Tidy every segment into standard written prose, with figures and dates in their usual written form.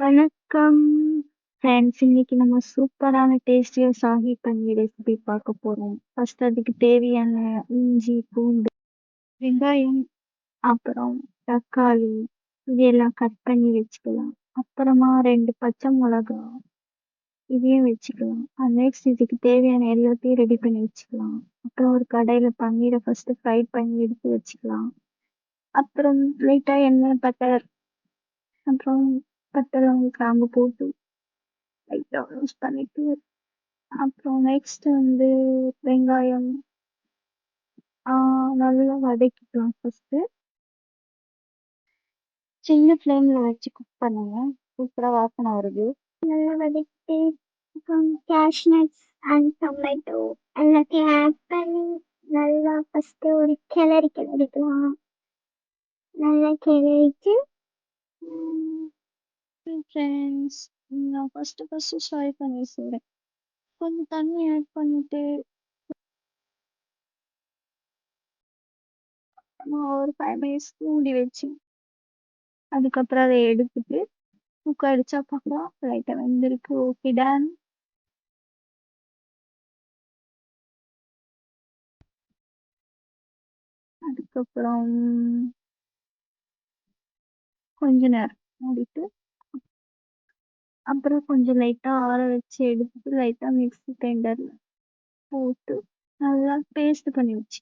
வணக்கம் ஃப்ரெண்ட்ஸ். இன்னைக்கு நம்ம சூப்பரான டேஸ்டியா சாஹி பன்னீர் ரெசிபி பார்க்க போறோம். ஃபர்ஸ்ட் அதுக்கு தேவையான இஞ்சி, பூண்டு, வெங்காயம், அப்புறம் தக்காளி இதெல்லாம் கட் பண்ணி வச்சுக்கலாம். அப்புறமா 2 பச்சை மிளகாய் இதையும் வச்சுக்கலாம். நெக்ஸ்ட் இதுக்கு தேவையான எல்லாத்தையும் ரெடி பண்ணி வச்சுக்கலாம். அப்புறம் ஒரு கடாயில பன்னீரை ஃபர்ஸ்ட் ஃப்ரை பண்ணி எடுத்து வச்சுக்கலாம். அப்புறம் லைட்டா எண்ணெய், பட்டர், அப்புறம் பட்டை, லவங்கம், கிராம்பு போட்டு லைட்டா ரோஸ்ட் பண்ணிட்டு அப்புறம் நெக்ஸ்ட் வந்து வெங்காயம் நல்லா வதக்கிக்கலாம். ஃபர்ஸ்ட் சின்ன ஃப்ளேம்ல வச்சு குக் பண்ணுங்க. சூப்பரா வாசனை வருது. நல்லா வதக்கிட்டு அப்புறம் கேஷ்நட்ஸ் அண்ட் டொமேட்டோ எல்லாத்தையும் ஆட் பண்ணி நல்லா ஃபர்ஸ்ட் ஒரு கிளறிக்கலாம். நல்லா கிளறிட்டு ஃப்ரெண்ட்ஸ், நான் ஃபர்ஸ்ட் ஃப்ரை பண்ணி செய்கிறேன். கொஞ்சம் தண்ணி ஆட் பண்ணிட்டு ஒரு 5 மினிட்ஸ் மூடி வச்சு அதுக்கப்புறம் அதை எடுத்துட்டு குக் அடிச்சா பார்க்கலாம். லைட்டாக வெந்திருக்கு. Okay, done. அதுக்கப்புறம் கொஞ்ச நேரம் மூடிட்டு அப்புறம் கொஞ்சம் லைட்டாக ஆற வச்சு எடுத்துட்டு லைட்டாக மிக்ஸி கிரைண்டரில் போட்டு நல்லா பேஸ்ட் பண்ணி வச்சு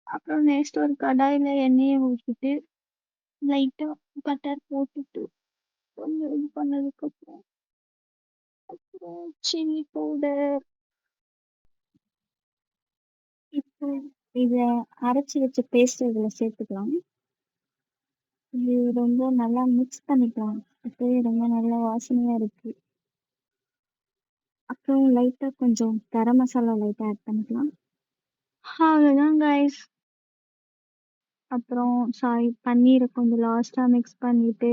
அப்புறம் நெக்ஸ்ட் ஒரு கடாயில் எண்ணெயை ஊற்றிட்டு லைட்டாக பட்டர் போட்டுட்டு கொஞ்சம் இது பண்ணதுக்கப்புறம் அப்புறம் சில்லி பவுடர், இப்போ இதை அரைச்சி வச்ச பேஸ்ட் இதில் சேர்த்துக்கலாம். இது ரொம்ப நல்லா மிக்ஸ் பண்ணிக்கலாம். இப்போவே ரொம்ப நல்லா வாசனையா இருக்கு. அப்புறம் லைட்டா கொஞ்சம் கரம் மசாலா லைட்டா ஆட் பண்ணிக்கலாம். அவ்வளோதான் கைஸ். அப்புறம் பன்னீரை கொஞ்சம் லாஸ்டா மிக்ஸ் பண்ணிட்டு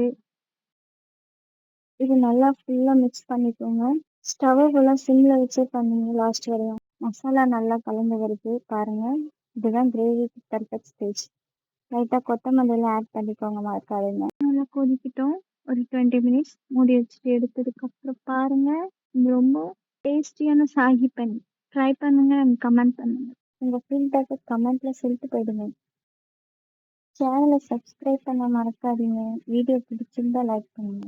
இது நல்லா ஃபுல்லா மிக்ஸ் பண்ணிக்கோங்க. ஸ்டவ்வை ஃபுல்லா சிம்ல வச்சே பண்ணுங்க லாஸ்ட் வரையும். மசாலா நல்லா கலந்து வருது பாருங்க. இதுதான் கிரேவிக்கு பர்ஃபெக்ட் ஸ்டேஜ். லைட்டா கொத்தமல்லியெல்லாம் ஆட் பண்ணிக்கோங்க, மறக்காதீங்க. நல்லா கொதிக்கிட்டோம். ஒரு 20 மினிட்ஸ் மூடி வச்சுட்டு எடுத்ததுக்கு அப்புறம் பாருங்க. இது ரொம்ப டேஸ்டியான சாகி பன்னீர். ட்ரை பண்ணுங்க அண்ட் கமெண்ட் பண்ணுங்க. உங்க ஃபீட்பேக்கை கமெண்ட்ல சொல்லிட்டு போயிடுங்க. சேனலை சப்ஸ்கிரைப் பண்ண மறக்காதீங்க. வீடியோ பிடிச்சிருந்தா லைக் பண்ணுங்க.